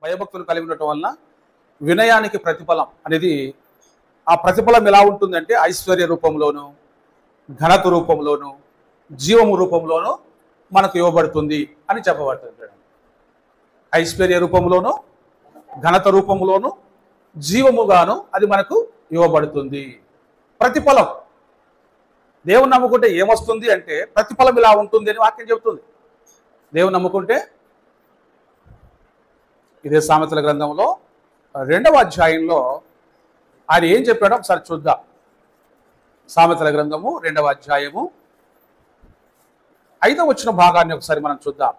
భయభక్తులు కలిగి ఉండటం వలన వినయానికి ప్రతిఫలం అనేది, ఆ ప్రతిఫలం ఎలా ఉంటుందంటే ఐశ్వర్య రూపంలోను, ఘనత రూపంలోను, జీవము రూపంలోను మనకు ఇవ్వబడుతుంది అని చెప్పబడుతుంది. ఐశ్వర్య రూపంలోను, ఘనత రూపంలోను, జీవముగాను అది మనకు ఇవ్వబడుతుంది. ప్రతిఫలం దేవుని నమ్ముకుంటే ఏమొస్తుంది అంటే ప్రతిఫలం ఇలా ఉంటుంది అని వాక్యం చెబుతుంది. దేవుని నమ్ముకుంటే ఇదే సామెతల గ్రంథంలో 2వ అధ్యాయంలో ఆయన ఏం చెప్పాడో ఒకసారి చూద్దాం. సామెతల గ్రంథము 2వ అధ్యాయము 5వ వచన భాగాన్ని ఒకసారి మనం చూద్దాం.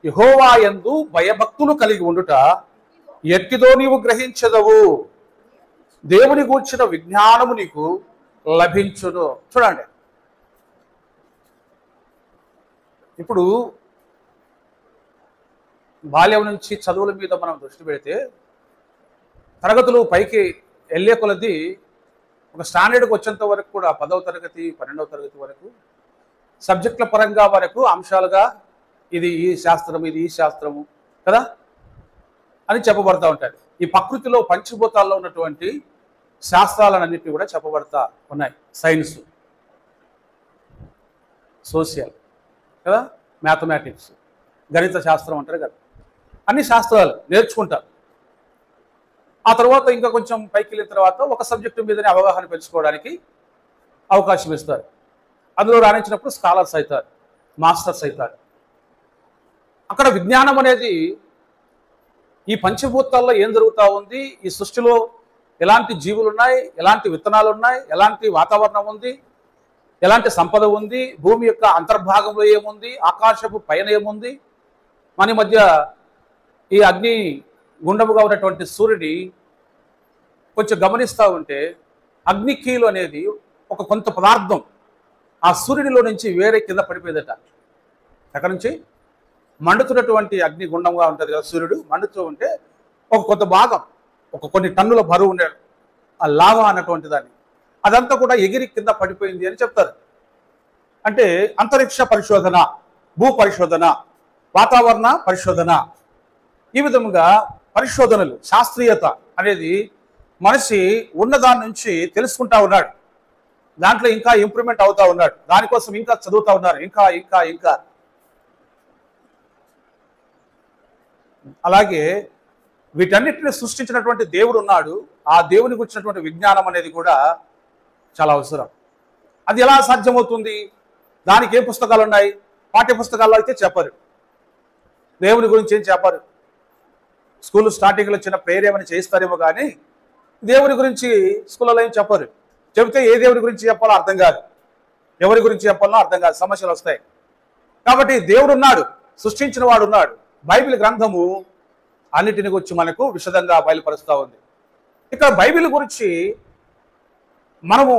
యెహోవా యందు భయభక్తులు కలిగి ఉండుట ఎట్టిదో నీవు గ్రహించదవు, దేవుని గూర్చిన విజ్ఞానము నీకు లభించును. చూడండి, ఇప్పుడు బాల్యం నుంచి చదువుల మీద మనం దృష్టి పెడితే తరగతులు పైకి వెళ్ళే కొలది ఒక స్టాండర్డ్కి వచ్చేంత వరకు కూడా 10వ తరగతి 12వ తరగతి వరకు సబ్జెక్టుల పరంగా వరకు అంశాలుగా ఇది ఈ శాస్త్రం, ఇది ఈ శాస్త్రము కదా అని చెప్పబడతా ఉంటాయి. ఈ ప్రకృతిలో పంచభూతాల్లో ఉన్నటువంటి శాస్త్రాలన్నింటినీ కూడా చెప్పబడతా ఉన్నాయి. సైన్స్, సోషల్ కదా, మ్యాథమెటిక్స్, గణిత శాస్త్రం అంటారు కదా, అన్ని శాస్త్రాలు నేర్చుకుంటారు. ఆ తర్వాత ఇంకా కొంచెం పైకి వెళ్ళిన తర్వాత ఒక సబ్జెక్టు మీదనే అవగాహన పెంచుకోవడానికి అవకాశం ఇస్తారు. అందులో రాణించినప్పుడు స్కాలర్స్ అవుతారు, మాస్టర్స్ అవుతారు. అక్కడ విజ్ఞానం అనేది ఈ పంచభూతాల్లో ఏం జరుగుతూ ఉంది, ఈ సృష్టిలో ఎలాంటి జీవులు ఉన్నాయి, ఎలాంటి విత్తనాలు ఉన్నాయి, ఎలాంటి వాతావరణం ఉంది, ఎలాంటి సంపద ఉంది, భూమి యొక్క అంతర్భాగంలో ఏముంది, ఆకాశపు పైన ఏముంది, మన మధ్య ఈ అగ్ని గుండముగా ఉన్నటువంటి సూర్యుడి కొంచెం గమనిస్తూ ఉంటే అగ్నికీలు అనేది ఒక కొంత పదార్థం ఆ సూర్యుడిలో నుంచి వేరే కింద పడిపోయేదట. అక్కడ నుంచి మండుతున్నటువంటి అగ్ని గుండంగా ఉంటుంది కదా, సూర్యుడు మండుతూ ఉంటే ఒక కొంత భాగం, ఒక కొన్ని టన్నుల బరువు ఉండే ఆ లావా అన్నటువంటి దాన్ని అదంతా కూడా ఎగిరి కింద పడిపోయింది అని చెప్తారు. అంటే అంతరిక్ష పరిశోధన, భూ పరిశోధన, వాతావరణ పరిశోధన, ఈ విధముగా పరిశోధనలు, శాస్త్రీయత అనేది మనిషి ఉన్నదాని నుంచి తెలుసుకుంటా ఉన్నాడు. దాంట్లో ఇంకా ఇంప్రూవ్మెంట్ అవుతా ఉన్నాడు. దానికోసం ఇంకా చదువుతా ఉన్నారు, ఇంకా ఇంకా ఇంకా. అలాగే వీటన్నిటిని సృష్టించినటువంటి దేవుడు ఉన్నాడు. ఆ దేవుని గురించినటువంటి విజ్ఞానం అనేది కూడా చాలా అవసరం. అది ఎలా సాధ్యమవుతుంది? దానికి ఏ పుస్తకాలు ఉన్నాయి? పాఠ్య పుస్తకాల్లో అయితే చెప్పరు. దేవుని గురించి ఏం చెప్పరు. స్కూల్ స్టార్టింగ్లో చిన్న ప్రేయర్ ఏమైనా చేయిస్తారేమో కానీ దేవుని గురించి స్కూళ్ళలో ఏం చెప్పరు. చెబితే ఏ దేవుని గురించి చెప్పాలో అర్థం కాదు, ఎవరి గురించి చెప్పాలో అర్థం కాదు, సమస్యలు వస్తాయి. కాబట్టి దేవుడు ఉన్నాడు, సృష్టించిన వాడు ఉన్నాడు. బైబిల్ గ్రంథము అన్నిటిని గురించి మనకు విశదంగా బయలుపరుస్తూ ఉంది. ఇక బైబిల్ గురించి మనము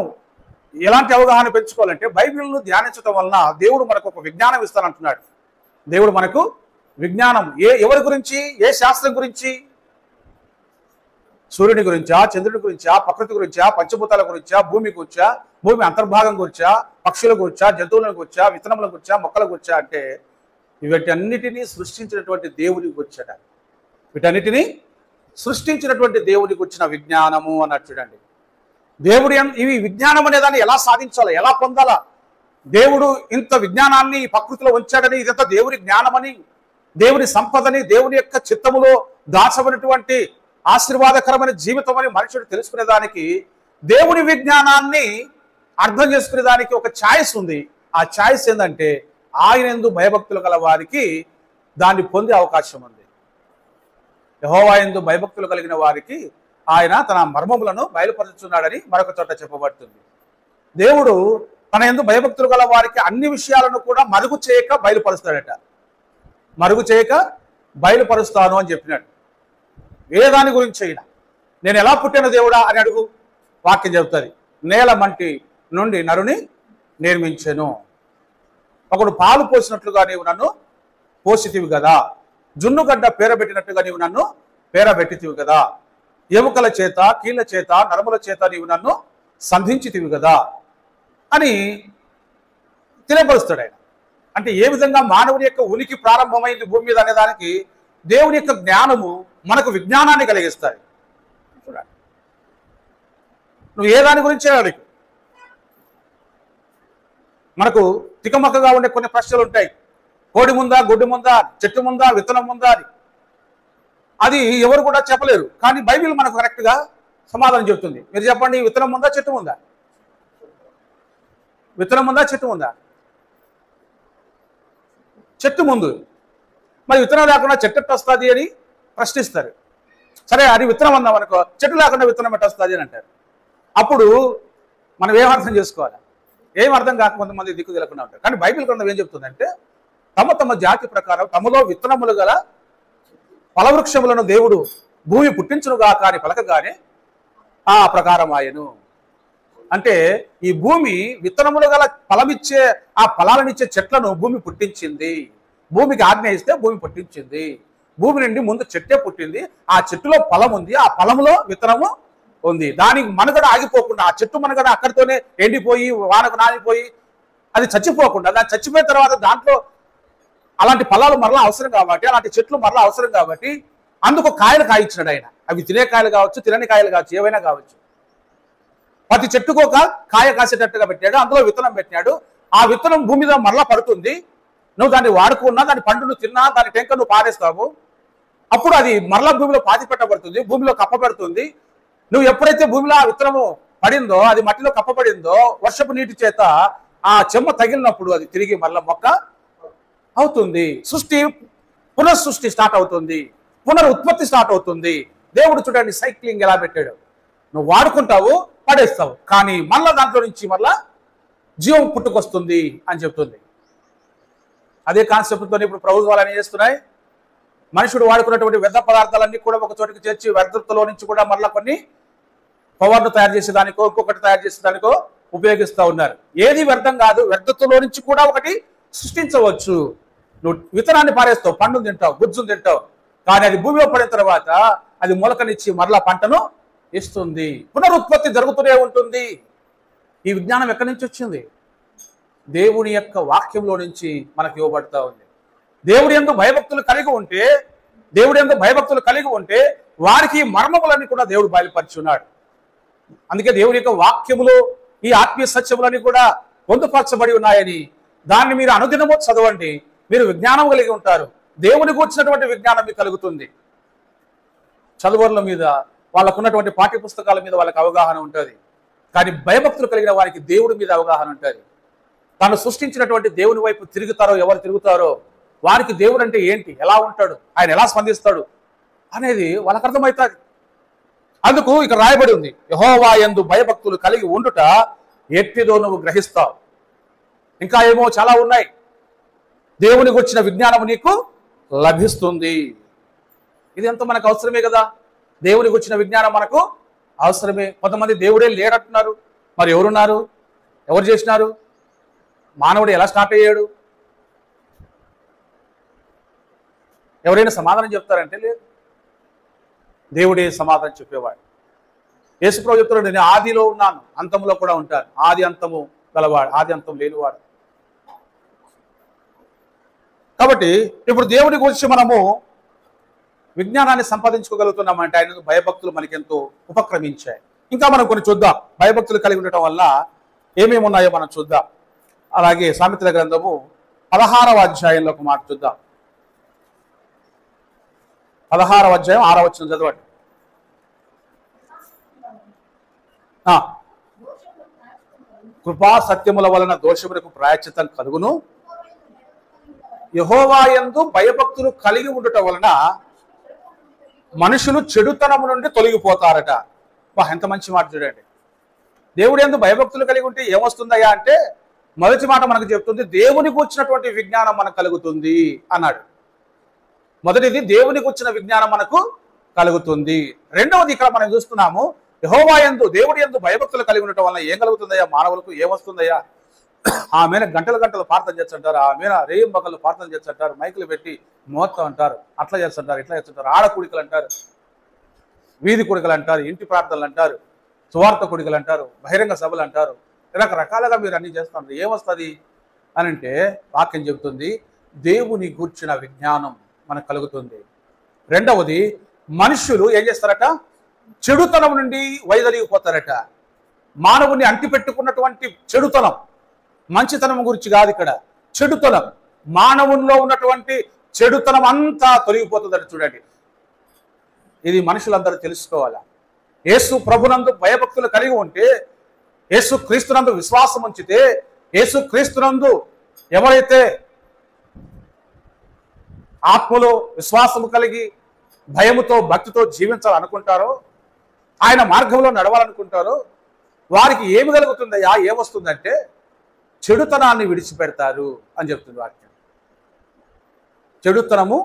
ఎలాంటి అవగాహన పెంచుకోవాలంటే బైబిల్ను ధ్యానించడం వలన దేవుడు మనకు ఒక విజ్ఞానం ఇస్తానంటున్నాడు. దేవుడు మనకు విజ్ఞానం ఎవరి గురించి, ఏ శాస్త్రం గురించి? సూర్యుని గురించా, చంద్రుడి గురించా, ప్రకృతి గురించా, పంచభూతాల గురించా, భూమి గురించా, భూమి అంతర్భాగం గురించా, పక్షుల గురించా, జంతువుల గురించా, విత్తనముల గురించా, మొక్కల గురించా అంటే వీటన్నిటినీ సృష్టించినటువంటి దేవుని గురించట. వీటన్నిటినీ సృష్టించినటువంటి దేవుని గురించిన విజ్ఞానము అన్నట్టు చూడండి. దేవుడు ఇవి విజ్ఞానం అనే దాన్ని ఎలా సాధించాలా, ఎలా పొందాలా? దేవుడు ఇంత విజ్ఞానాన్ని ఈ ప్రకృతిలో ఉంచాడని, ఇదంతా దేవుని జ్ఞానమని, దేవుని సంపదని, దేవుని యొక్క చిత్తములో దాచబడినటువంటి ఆశీర్వాదకరమైన జీవితం అని మనుషుడు తెలుసుకునేదానికి, దేవుని విజ్ఞానాన్ని అర్థం చేసుకునేదానికి ఒక ఛాయిస్ ఉంది. ఆ ఛాయిస్ ఏంటంటే ఆయన యందు భయభక్తులు గల వారికి దాన్ని పొందే అవకాశం ఉంది. యెహోవా యందు భయభక్తులు కలిగిన వారికి ఆయన తన మర్మములను బయలుపరుచున్నాడని మరొక చోట చెప్పబడుతుంది. దేవుడు తన యందు భయభక్తులు గల వారికి అన్ని విషయాలను కూడా మరుగు చేయక బయలుపరుస్తాడట. మరుగు చేయక బయలుపరుస్తాను అని చెప్పినాడు. ఏ దాని గురించి అయినా నేను ఎలా పుట్టిన దేవుడా అని అడుగు, వాక్యం చెబుతుంది. నేల మంటి నుండి నరుని నిర్మించెను. ఒకడు పాలు పోసినట్లుగా నీవు నన్ను పోసితివి కదా, జున్నుగడ్డ పేరబెట్టినట్టుగా నీవు నన్ను పేరబెట్టితివి కదా, ఎముకల చేత, కీళ్ళ చేత, నరముల చేత నీవు నన్ను సంధించితివి కదా అని తెలియపరుస్తాడు ఆయన. అంటే ఏ విధంగా మానవుని యొక్క ఉనికి ప్రారంభమైంది భూమి మీద అనే దానికి దేవుని యొక్క జ్ఞానము మనకు విజ్ఞానాన్ని కలిగిస్తాయి. చూడండి, నువ్వు ఏ దాని గురించి అడిగి మనకు తికమకగా ఉండే కొన్ని ప్రశ్నలు ఉంటాయి. కోడి ముందా, గుడ్డు ముందా, చెట్టు ముందా, విత్తనం ముందా అని. అది ఎవరు కూడా చెప్పలేరు, కానీ బైబిల్ మనకు కరెక్ట్గా సమాధానం చెప్తుంది. మీరు చెప్పండి, విత్తనం ముందా, చెట్టు ముందా? విత్తనం ముందా, చెట్టు ముందా? చెట్టు ముందు. మరి విత్తనం లేకుండా చెట్టు ఎట్ట వస్తుంది అని ప్రశ్నిస్తారు. సరే, అది విత్తనం అందాం అనుకో, చెట్టు లేకుండా విత్తనం ఎట్ట వస్తుంది అని అంటారు. అప్పుడు మనం ఏం అర్థం చేసుకోవాలి? ఏం అర్థం కాక కొంతమంది దిక్కు తెలియకుండా ఉంటారు. కానీ బైబిల్ గ్రంథం ఏం చెప్తుందంటే, తమ తమ జాతి ప్రకారం తమలో విత్తనములు గల ఫలవృక్షములను దేవుడు భూమి పుట్టించునుగా కానీ పలకగానే ఆ ప్రకారం ఆయను. అంటే ఈ భూమి విత్తనములు గల ఫలమిచ్చే ఆ ఫలాలనిచ్చే చెట్లను భూమి పుట్టించింది. భూమికి ఆజ్ఞ ఇస్తే భూమి పుట్టించింది. భూమి నుండి ముందు చెట్టే పుట్టింది. ఆ చెట్టులో ఫలం ఉంది, ఆ ఫలములో విత్తనము ఉంది. దానికి మనుగడ ఆగిపోకుండా, ఆ చెట్టు మనుగడ అక్కడితోనే ఎండిపోయి వానకు నానిపోయి అది చచ్చిపోకుండా, దాన్ని చచ్చిపోయిన తర్వాత దాంట్లో అలాంటి ఫలాలు మరలా అవసరం కాబట్టి, అలాంటి చెట్లు మరలా అవసరం కాబట్టి అందుకు కాయలు కాయించినాడు ఆయన. అవి తినే కాయలు కావచ్చు, తినని కాయలు కావచ్చు, ఏవైనా కావచ్చు. ప్రతి చెట్టుకు ఒక కాయ కాసేటట్టుగా పెట్టాడు, అందులో విత్తనం పెట్టాడు. ఆ విత్తనం భూమి మీద మరలా పడుతుంది. నువ్వు దాన్ని వాడుకున్నా, దాని పండును తిన్నా, దాని టెంక నువ్వు పారేస్తావు. అప్పుడు అది మరలా భూమిలో పాతి పెట్టబడుతుంది, భూమిలో కప్పబడుతుంది. నువ్వు ఎప్పుడైతే భూమిలో ఆ విత్తనము పడిందో, అది మట్టిలో కప్పబడిందో, వర్షపు నీటి చేత ఆ చెమ్మ తగిలినప్పుడు అది తిరిగి మరలా మొక్క అవుతుంది. సృష్టి పునఃసృష్టి స్టార్ట్ అవుతుంది, పునరుత్పత్తి స్టార్ట్ అవుతుంది. దేవుడు చూడండి సైక్లింగ్ ఎలా పెట్టాడు. నువ్వు వాడుకుంటావు, పడేస్తావు, కానీ మళ్ళా దాంట్లో నుంచి మళ్ళా జీవం పుట్టుకొస్తుంది అని చెప్తుంది. అదే కాన్సెప్ట్తో ఇప్పుడు ప్రభుత్వాలు ఏం చేస్తున్నాయి? మనుషుడు వాడుకున్నటువంటి వ్యర్థ పదార్థాలన్నీ కూడా ఒక చోటికి చేర్చి వ్యర్థతలో నుంచి కూడా మళ్ళీ కొన్ని పవర్ను తయారు చేసేదానికో ఇంకొకటి తయారు చేసేదానికో ఉపయోగిస్తూ ఉన్నారు. ఏది వ్యర్థం కాదు, వ్యర్థతలో నుంచి కూడా ఒకటి సృష్టించవచ్చు. నువ్వు విత్తనాన్ని పారేస్తావు, పండును తింటావు, గుజ్జును తింటావు, కానీ అది భూమిలో పడిన తర్వాత అది మొలకనిచ్చి మరలా పంటను ఇస్తుంది. పునరుత్పత్తి జరుగుతూనే ఉంటుంది. ఈ విజ్ఞానం ఎక్కడి నుంచి వచ్చింది? దేవుని యొక్క వాక్యంలో నుంచి మనకు ఇవ్వబడతా ఉంది. దేవుడి యందు భయభక్తులు కలిగి ఉంటే వారికి మర్మములన్నీ కూడా దేవుడు బయలుపరిచి ఉన్నాడు. అందుకే దేవుని యొక్క వాక్యములు, ఈ ఆత్మీయ సత్యములన్నీ కూడా పొందుపరచబడి ఉన్నాయని దాన్ని మీరు అనుదినము చదవండి. మీరు విజ్ఞానం కలిగి ఉంటారు. దేవుని కూర్చున్నటువంటి విజ్ఞానం మీకు కలుగుతుంది. చదువుల మీద, వాళ్ళకున్నటువంటి పాఠ్య పుస్తకాల మీద వాళ్ళకి అవగాహన ఉంటుంది. కానీ భయభక్తులు కలిగిన వారికి దేవుడి మీద అవగాహన ఉంటుంది. తాను సృష్టించినటువంటి దేవుని వైపు తిరుగుతారో ఎవరు తిరుగుతారో వారికి దేవుడు అంటే ఏంటి, ఎలా ఉంటాడు, ఆయన ఎలా స్పందిస్తాడు అనేది వాళ్ళకి అర్థమవుతుంది. అందుకు ఇక్కడ రాయబడి ఉంది, యెహోవా యందు భయభక్తులు కలిగి ఉండుట ఎట్టిదో నువ్వు గ్రహిస్తావు. ఇంకా ఏమో చాలా ఉన్నాయి. దేవుని గురించిన విజ్ఞానం నీకు లభిస్తుంది. ఇది ఎంత మనకు అవసరమే కదా. దేవుని గురించిన విజ్ఞానం మనకు అవసరమే. కొంతమంది దేవుడే లేడంటున్నారు. మరి ఎవరున్నారు? ఎవరు చేసినారు? మానవుడు ఎలా స్టార్ట్ అయ్యాడు? ఎవరైనా సమాధానం చెప్తారంటే లేదు. దేవుడే సమాధానం చెప్పేవాడు. యేసుప్రభు చెప్తున్నాడు, నేను ఆదిలో ఉన్నాను, అంతంలో కూడా ఉంటాను. ఆది అంతము గలవాడు, ఆది అంతం లేనివాడు. కాబట్టి ఇప్పుడు దేవుడి గురించి మనము విజ్ఞానాన్ని సంపాదించుకోగలుగుతున్నామంటే ఆయన భయభక్తులు మనకెంతో ఉపక్రమించాయి. ఇంకా మనం కొన్ని చూద్దాం. భయభక్తులు కలిగి ఉండటం వల్ల ఏమేమి ఉన్నాయో మనం చూద్దాం. అలాగే సామెతల గ్రంథము 16వ అధ్యాయంలో ఒక మాట చూద్దాం. 16వ అధ్యాయం 6వ వచనం చదవండి. కృపా సత్యముల వలన దోషములకు ప్రాయశ్చిత్తం కలుగును, యెహోవా యందు భయభక్తులు కలిగి ఉండటం వలన మనుషులు చెడుతనము నుండి తొలగిపోతారట. ఎంత మంచి మాట చూడండి. దేవుడి యందు భయభక్తులు కలిగి ఉంటే ఏమొస్తుందయ్యా అంటే, మొదటి మాట మనకు చెప్తుంది, దేవుని కూర్చున్నటువంటి విజ్ఞానం మనకు కలుగుతుంది అన్నాడు. మొదటిది దేవుని కూర్చున్న విజ్ఞానం మనకు కలుగుతుంది. రెండవది ఇక్కడ మనం చూస్తున్నాము, యెహోవా యందు దేవుడి యందు భయభక్తులు కలిగి ఉండటం వలన ఏం కలుగుతుందయ్యా, మానవులకు ఏమొస్తుందయ్యా? ఆమెన గంటలు పప్రార్థన చేస్తుంటారు, ఆమెన రేయం బగలు ప్రార్థన చేస్తుంటారు, మైకులు పెట్టి మోత్తం అంటారు, అట్లా చేస్తుంటారు, ఇట్లా చేస్తుంటారు, ఆడ కుడికలు అంటారు, వీధి కుడికలు అంటారు, ఇంటి ప్రార్థనలు అంటారు, సువార్త కుడికలు అంటారు, బహిరంగ సభలు అంటారు, రకరకాలుగా మీరు అన్ని చేస్తున్నారు. ఏమొస్తుంది? అని అంటే వాక్యం చెబుతుంది దేవుని గూర్చిన విజ్ఞానం మనకు కలుగుతుంది. రెండవది, మనుషులు ఏం చేస్తారట? చెడుతనం నుండి వైదొలిగిపోతారట. మానవుని అంటిపెట్టుకున్నటువంటి చెడుతనం, మంచితనం గురించి కాదు ఇక్కడ. చెడుతనం, మానవుల్లో ఉన్నటువంటి చెడుతనం అంతా తొలగిపోతుందట. చూడండి, ఇది మనుషులందరూ తెలుసుకోవాలా. యేసు ప్రభునందు భయభక్తులు కలిగి ఉంటే, యేసు క్రీస్తునందు విశ్వాసం ఉంచితే, యేసు క్రీస్తునందు ఎవరైతే ఆత్మలో విశ్వాసము కలిగి భయముతో భక్తితో జీవించాలనుకుంటారో, ఆయన మార్గంలో నడవాలనుకుంటారో, వారికి ఏమి కలుగుతుందయ్యా? ఏమొస్తుందంటే చెడుతనాన్ని విడిచిపెడతారు అని చెప్తుంది వాక్యం. చెడుతనము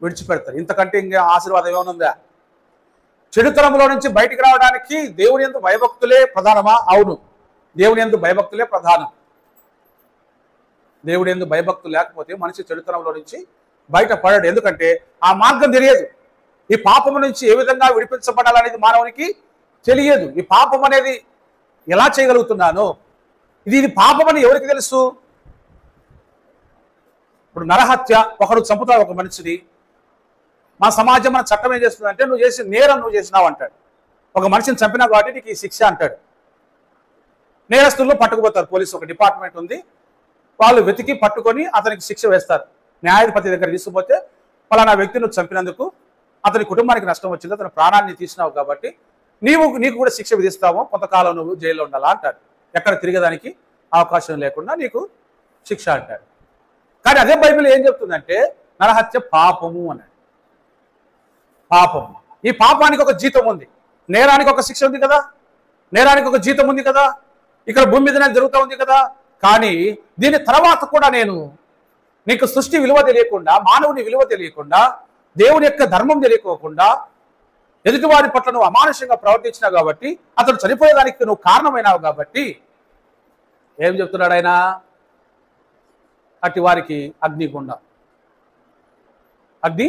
విడిచిపెడతారు. ఇంతకంటే ఇంకా ఆశీర్వాదం ఏమనుందా? చెడుతనంలో నుంచి బయటికి రావడానికి దేవుని యందు భయభక్తులే ప్రధానమా? అవును, దేవుని యందు భయభక్తులే ప్రధానం. దేవుని యందు భయభక్తులు లేకపోతే మనిషి చెడుతనంలో నుంచి బయటపడాడు. ఎందుకంటే ఆ మార్గం తెలియదు. ఈ పాపం నుంచి ఏ విధంగా విడిపించబడాలనేది మానవునికి తెలియదు. ఈ పాపం అనేది ఎలా చేయగలుగుతున్నాను, ఇది పాపం అని ఎవరికి తెలుసు? ఇప్పుడు నరహత్య, ఒకడు చంపుతాడు ఒక మనిషిని. మన సమాజం, మన చట్టం ఏం చేస్తుందంటే, నువ్వు చేసిన నేరం నువ్వు చేసినావు అంటాడు. ఒక మనిషిని చంపినా కాబట్టి నీకు ఈ శిక్ష అంటాడు. నేరస్తులను పట్టుకుపోతారు. పోలీసు ఒక డిపార్ట్మెంట్ ఉంది, వాళ్ళు వెతికి పట్టుకొని అతనికి శిక్ష వేస్తారు. న్యాయాధిపతి దగ్గర తీసుకుపోతే, ఫలానా వ్యక్తి నువ్వు చంపినందుకు అతని కుటుంబానికి నష్టం వచ్చింది, అతని ప్రాణాన్ని తీసినావు కాబట్టి నీకు కూడా శిక్ష విధిస్తాము, కొంతకాలం నువ్వు జైల్లో ఉండాలా అంటాడు. ఎక్కడ తిరిగేదానికి అవకాశం లేకుండా నీకు శిక్ష అంటాడు. కానీ అదే బైబిల్ ఏం చెప్తుందంటే, నరహత్య పాపము అన్నాడు. పాపం. ఈ పాపానికి ఒక జీతం ఉంది, నేరానికి ఒక శిక్ష ఉంది కదా, నేరానికి ఒక జీతం ఉంది కదా, ఇక్కడ భూమి మీద జరుగుతూ ఉంది కదా. కానీ దీని తర్వాత కూడా నేను నీకు సృష్టి విలువ తెలియకుండా, మానవుని విలువ తెలియకుండా, దేవుని యొక్క ధర్మం తెలియకోకుండా ఎదుటివారి పట్ల నువ్వు అమానుషంగా ప్రవర్తించినావు కాబట్టి, అతడు చనిపోయేదానికి నువ్వు కారణమైనావు కాబట్టి ఏం చెప్తున్నాడు ఆయన? అట్టి వారికి అగ్నిగుండ, అగ్ని,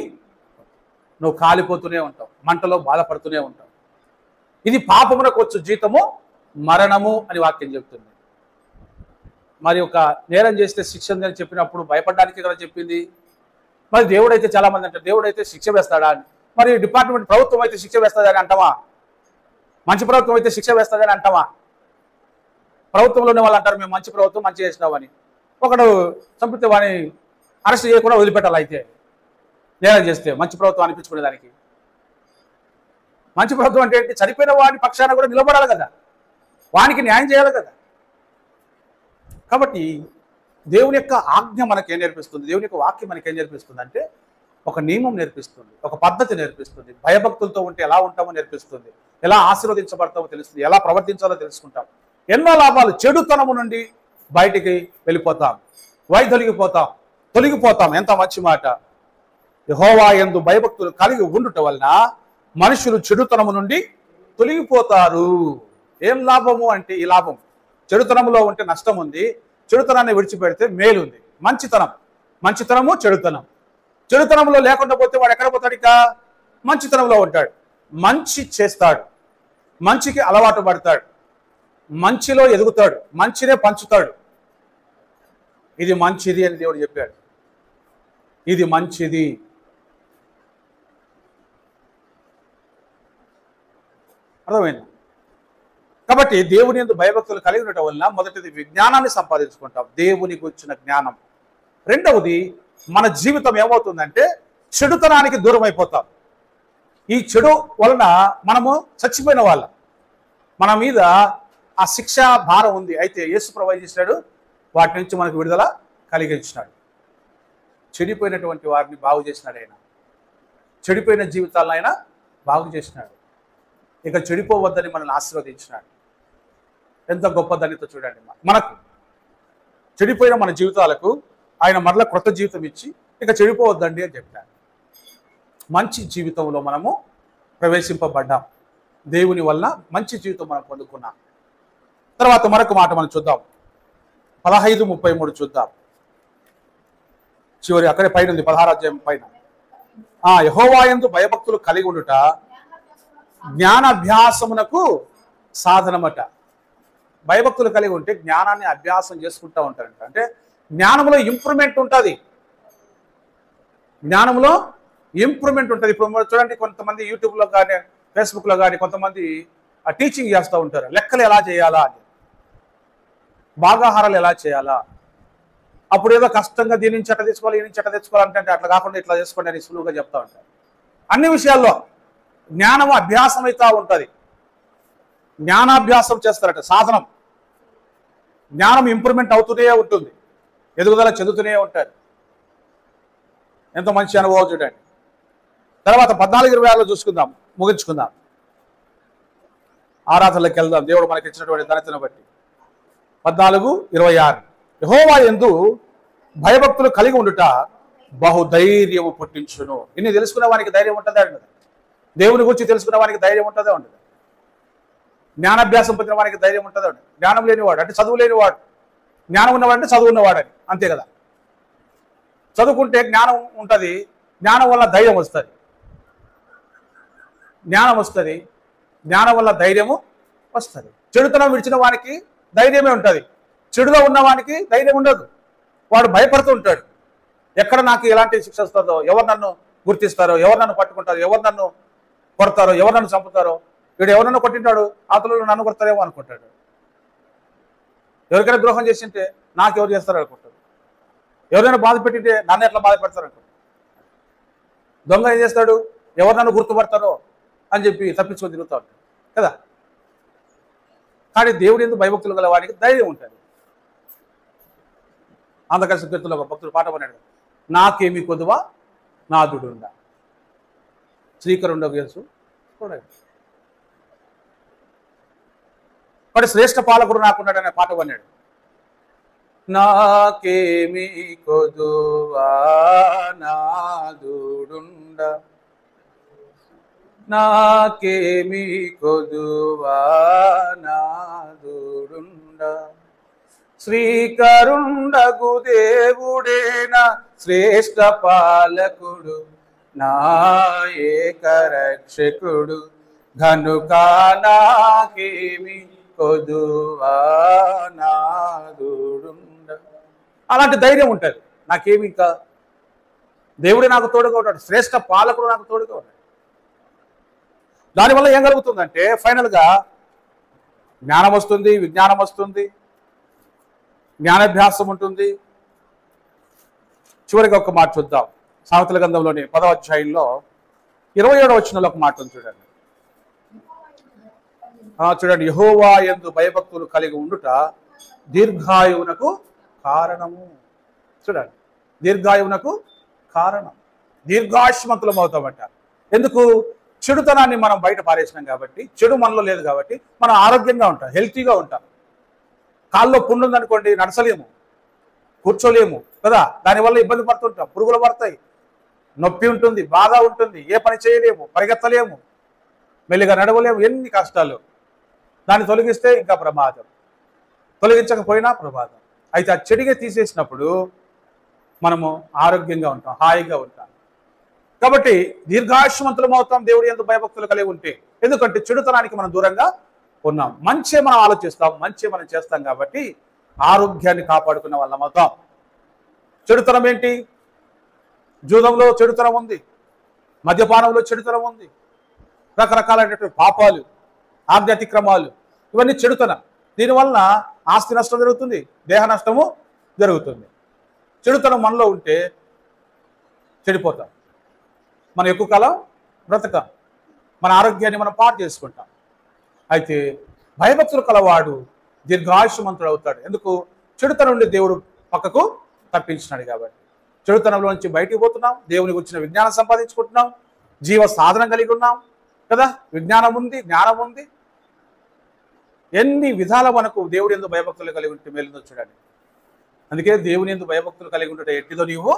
నువ్వు కాలిపోతూనే ఉంటావు, మంటలో బాధపడుతూనే ఉంటావు. ఇది పాపమునకు వచ్చు జీతము మరణము అని వాక్యం చెప్తుంది. మరి ఒక నేరం చేస్తే శిక్ష అని చెప్పినప్పుడు భయపడడానికి కదా చెప్పింది. మరి దేవుడైతే చాలా మంది అంటారు, దేవుడైతే శిక్ష వేస్తాడా అని. మరి డిపార్ట్మెంట్ ప్రభుత్వం అయితే శిక్ష వేస్తుందని అంటావా? మంచి ప్రభుత్వం అయితే శిక్ష వేస్తుందని అంటావా? ప్రభుత్వంలోనే వాళ్ళు అంటారు, మేము మంచి ప్రభుత్వం, మంచి చేసినామని. ఒకడు చంపితే వాడిని అరెస్ట్ చేయకుండా వదిలిపెట్టాలి. అయితే నేరం చేస్తే మంచి ప్రభుత్వం అనిపించుకునేదానికి. మంచి ప్రభుత్వం అంటే ఏంటి? చనిపోయిన వాడి పక్షాన కూడా నిలబడాలి కదా, వానికి న్యాయం చేయాలి కదా. కాబట్టి దేవుని యొక్క ఆజ్ఞ మనకేం నేర్పిస్తుంది, దేవుని యొక్క వాక్యం మనకేం నేర్పిస్తుంది అంటే, ఒక నియమం నేర్పిస్తుంది, ఒక పద్ధతి నేర్పిస్తుంది. భయభక్తులతో ఉంటే ఎలా ఉంటామో నేర్పిస్తుంది, ఎలా ఆశీర్వదించబడతామో తెలుస్తుంది, ఎలా ప్రవర్తించాలో తెలుసుకుంటాం. ఎన్నో లాభాలు. చెడుతనము నుండి బయటికి వెళ్ళిపోతాం, తొలగిపోతాం. ఎంత మంచి మాట! యెహోవా యందు భయభక్తులు కలిగి ఉండుట వలన మనుషులు చెడుతనము నుండి తొలగిపోతారు. ఏం లాభము అంటే, ఈ లాభం. చెడుతనంలో ఉంటే నష్టం ఉంది, చెడుతనాన్ని విడిచిపెడితే మేలు ఉంది. మంచితనము చెడుతనం. చెడుతనంలో లేకుండా పోతే వాడు ఎక్కడ పోతాడు? ఇక మంచితనంలో ఉంటాడు, మంచి చేస్తాడు, మంచికి అలవాటు పడతాడు, మంచిలో ఎదుగుతాడు, మంచినే పంచుతాడు. ఇది మంచిది అని దేవుడు చెప్పాడు. ఇది మంచిది. అర్థమైంది? కాబట్టి దేవుని యందు భయభక్తులు కలిగి ఉండటం వలన మొదటిది విజ్ఞానాన్ని సంపాదించుకుంటాం, దేవుని గురించిన జ్ఞానం. రెండవది, మన జీవితం ఏమవుతుందంటే చెడుతనానికి దూరం అయిపోతాం. ఈ చెడు వలన మనము చచ్చిపోయిన వాళ్ళం, మన మీద ఆ శిక్ష భారం ఉంది. అయితే యేసు ప్రభువు చేసినాడు, వాటి నుంచి మనకు విడుదల కలిగించినాడు. చెడిపోయినటువంటి వారిని బాగు చేసినాడు ఆయన, చెడిపోయిన జీవితాలను ఆయన బాగు చేసినాడు. ఇక చెడిపోవద్దని మనల్ని ఆశీర్వదించినాడు. ఎంత గొప్ప ధన్యత చూడండి. మనకు చెడిపోయిన మన జీవితాలకు ఆయన మరలా కొత్త జీవితం ఇచ్చి ఇక చెడిపోవద్దండి అని చెప్పాడు. మంచి జీవితంలో మనము ప్రవేశింపబడ్డాం, దేవుని వలన మంచి జీవితం మనం పొందుకున్నాం. తర్వాత మరొక మాట మనం చూద్దాం, 15:33 చూద్దాం. చివరి అక్కడే పైన ఉంది, 16వ అధ్యాయం పైన. యెహోవా యందు భయభక్తులు కలిగి ఉండుట జ్ఞానాభ్యాసమునకు సాధనమట. భయభక్తులు కలిగి ఉంటే జ్ఞానాన్ని అభ్యాసం చేసుకుంటూ ఉంటారంట. అంటే జ్ఞానంలో ఇంప్రూవ్మెంట్ ఉంటుంది. జ్ఞానంలో ఇంప్రూవ్మెంట్ ఉంటుంది. ఇప్పుడు చూడండి, కొంతమంది యూట్యూబ్లో కానీ ఫేస్బుక్లో కానీ కొంతమంది టీచింగ్ చేస్తూ ఉంటారు. లెక్కలు ఎలా చేయాలా అని, భాగాహారాలు ఎలా చేయాలా. అప్పుడు ఏదో కష్టంగా దీని నుంచి అట్లా తెచ్చుకోవాలి, ఈ నుంచి అట్లా తెచ్చుకోవాలంటే అట్లా కాకుండా ఇట్లా చేసుకోండి అని సులువుగా చెప్తా ఉంటారు. అన్ని విషయాల్లో జ్ఞానం అభ్యాసం అవుతూ ఉంటుంది. జ్ఞానాభ్యాసం చేస్తారట, సాధనం. జ్ఞానం ఇంప్రూవ్మెంట్ అవుతూనే ఉంటుంది, ఎదుగుదల చెందుతూనే ఉంటారు. ఎంతో మంచి అనుభవం చూడండి. తర్వాత 14:26 చూసుకుందాం, ముగించుకుందాం, ఆరాధనలోకి వెళ్దాం దేవుడు మనకి ఇచ్చినటువంటి ధనతను బట్టి. 14:26 యెహోవా యందు భయభక్తులు కలిగి ఉండుట బహుధైర్యము పుట్టించును. ఇన్ని తెలుసుకునే వానికి ధైర్యం ఉంటుందా ఉండదు? దేవుని గురించి తెలుసుకునే వానికి ధైర్యం ఉంటుందా ఉండదు? జ్ఞానాభ్యాసం పొందిన వానికి ధైర్యం ఉంటుందా ఉండదు? జ్ఞానం లేనివాడు అంటే చదువు లేనివాడు, జ్ఞానం ఉన్నవాడు అంటే చదువు ఉన్నవాడని, అంతే కదా. చదువుకుంటే జ్ఞానం ఉంటుంది, జ్ఞానం వల్ల ధైర్యం వస్తుంది, జ్ఞానం వస్తుంది, జ్ఞానం వల్ల ధైర్యము వస్తుంది. చెడుతనం విడిచిన వానికి ధైర్యమే ఉంటుంది, చెడులో ఉన్నవానికి ధైర్యం ఉండదు. వాడు భయపడుతూ ఉంటాడు, ఎక్కడ నాకు ఎలాంటి శిక్ష వస్తుందో, ఎవరు నన్ను గుర్తిస్తారో, ఎవరు నన్ను పట్టుకుంటారో, ఎవరు నన్ను కొడతారో, ఎవరు నన్ను చంపుతారో, వీడు ఎవరన్నా కొట్టింటాడు ఆతులలో నన్ను కొడతారేమో అనుకుంటాడు. ఎవరికైనా ద్రోహం చేసింటే నాకు ఎవరు చేస్తారో అనుకుంటాడు, ఎవరైనా బాధ పెట్టింటే నన్ను ఎట్లా బాధ పెడతారు అనుకుంటాడు. దొంగ ఏం చేస్తాడు, ఎవరు నన్ను గుర్తుపడతారో అని చెప్పి తప్పించుకొని తిరుగుతూ ఉంటాడు కదా. కానీ దేవుడు ఎందుకు భయభక్తులు గల వాడికి ధైర్యం ఉంటుంది. అంధకార సంకీర్తనలో ఒక భక్తుడు పాట పన్నాడు, నాకేమి కొదువా నాదుడుండా శ్రీకరుండకు యేసు వాడు శ్రేష్ఠ పాలకుడు నాకున్నాడు అనే పాట పన్నాడు. నాకేమి కొదువా నాదుడుండా, నాకేమి కొదువా నాదుడుండా, శ్రీకరుండగు దేవుడేనా శ్రేష్ఠ పాలకుడు, నా ఏకరక్షకుడు, ఘనుకా నాకేమి కొదువా నాదుడుండా. అలాంటి ధైర్యం ఉంటుంది. నాకేమి ఇంకా దేవుడే నాకు తోడుగా ఉంటాడు, శ్రేష్ఠ పాలకుడు నాకు తోడుగా ఉంటాడు. దానివల్ల ఏం కలుగుతుందంటే ఫైనల్గా జ్ఞానం వస్తుంది, విజ్ఞానం వస్తుంది, జ్ఞానాభ్యాసం ఉంటుంది. చివరిగా ఒక మాట చూద్దాం, సామెతల గ్రంథంలోని 10వ అధ్యాయంలో 27వ వచనంలో ఒక మాట ఉంది చూడండి. చూడండి, యెహోవా యందు భయభక్తులు కలిగి ఉండుట దీర్ఘాయువునకు కారణము. చూడండి, దీర్ఘాయువునకు కారణం, దీర్ఘాయుష్మంతులం అవుతామంట. ఎందుకు? చెడుతనాన్ని మనం బయట పారేసినాం కాబట్టి, చెడు మనలో లేదు కాబట్టి మనం ఆరోగ్యంగా ఉంటాం, హెల్తీగా ఉంటాం. కాల్లో పుండు ఉందనుకోండి, నడచలేము, కూర్చోలేము కదా, దానివల్ల ఇబ్బంది పడుతుంటాం, పురుగులు పడతాయి, నొప్పి ఉంటుంది, బాధ ఉంటుంది, ఏ పని చేయలేము, పరిగెత్తలేము, మెల్లిగా నడవలేము, ఎన్ని కష్టాలు. దాన్ని తొలగిస్తే ఇంకా ప్రమాదం, తొలగించకపోయినా ప్రమాదం. అయితే ఆ చెడుగా తీసేసినప్పుడు మనము ఆరోగ్యంగా ఉంటాం, హాయిగా ఉంటాం. కాబట్టి దీర్ఘాయుష్మంతులం అవుతాం దేవుడి యందు భయభక్తులు కలిగి ఉంటే. ఎందుకంటే చెడుతనానికి మనం దూరంగా ఉన్నాం, మంచి మనం ఆలోచిస్తాం, మంచి మనం చేస్తాం. కాబట్టి ఆరోగ్యాన్ని కాపాడుకున్న వాళ్ళం అవుతాం. చెడుతనం ఏంటి? జూదంలో చెడుతనం ఉంది, మద్యపానంలో చెడుతనం ఉంది, రకరకాలైనటువంటి పాపాలు, ఆజ్ఞాతిక్రమాలు, ఇవన్నీ చెడుతనం. దీనివల్ల ఆస్తి నష్టం జరుగుతుంది, దేహ నష్టము జరుగుతుంది. చెడుతనం మనలో ఉంటే చెడిపోతాం, మనం ఎక్కువ కాలం బ్రతకం, మన ఆరోగ్యాన్ని మనం పాడు చేసుకుంటాం. అయితే భయభక్తులు కలవాడు దీర్ఘాయుష్మంతుడు అవుతాడు. ఎందుకు? చెడుతనం నుండి దేవుడు పక్కకు తప్పించినాడు కాబట్టి. చెడుతనంలో నుంచి బయటికి పోతున్నాం, దేవుని గురించిన విజ్ఞానం సంపాదించుకుంటున్నాం, జీవ సాధనం కలిగి ఉన్నాం కదా, విజ్ఞానం ఉంది, జ్ఞానం ఉంది. ఎన్ని విధాల మనకు దేవుడి యందు భయభక్తులు కలిగి ఉంటే మేలుందో చూడండి. అందుకే దేవుని యందు భయభక్తులు కలిగి ఉంటే ఎట్టిదో నీవు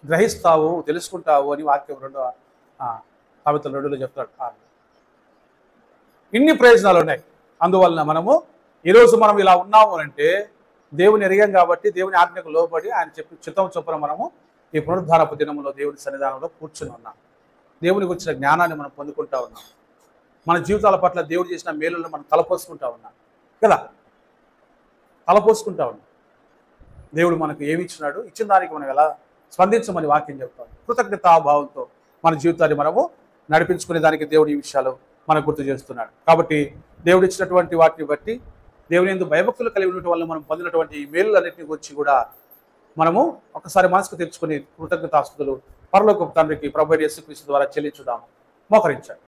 గ్రహిస్తావు, తెలుసుకుంటావు అని వాక్యం 2వ సామెతల 2లో చెప్తాడు. ఇన్ని ప్రయోజనాలు ఉన్నాయి. అందువలన మనము ఈరోజు మనం ఇలా ఉన్నాము అంటే దేవుని ఎరిగాం కాబట్టి, దేవుని ఆజ్ఞకు లోబడి ఆయన చెప్పి చిత్తం చొప్పున మనము ఈ పునరుద్ధారపు దినములో దేవుని సన్నిధానంలో కూర్చుని ఉన్నాం. దేవుని గురించిన జ్ఞానాన్ని మనం పొందుకుంటా ఉన్నాం. మన జీవితాల పట్ల దేవుడు చేసిన మేలులను మనం తలపోసుకుంటా ఉన్నాం కదా, తలపోసుకుంటా ఉన్నాం. దేవుడు మనకు ఏమి ఇచ్చినాడు, ఇచ్చిన దానికి మనం ఎలా స్పందించమని వాక్యం చెప్తాం. కృతజ్ఞతాభావంతో మన జీవితాన్ని మనము నడిపించుకునే దానికి దేవుడు ఈ విషయాలు మనకు గుర్తు చేస్తున్నాడు. కాబట్టి దేవుడు ఇచ్చినటువంటి వాటిని బట్టి, దేవుని యందు భయభక్తులు కలిగి ఉండటం వల్ల మనం పొందినటువంటి ఈ మేలులన్నింటినీ గురించి కూడా మనము ఒకసారి మనసుకు తెచ్చుకుని కృతజ్ఞతాస్తుతులు పరలోకపు తండ్రికి ప్రభువైన యేసుక్రీస్తు ద్వారా చెల్లించుదాం. మోకరించండి.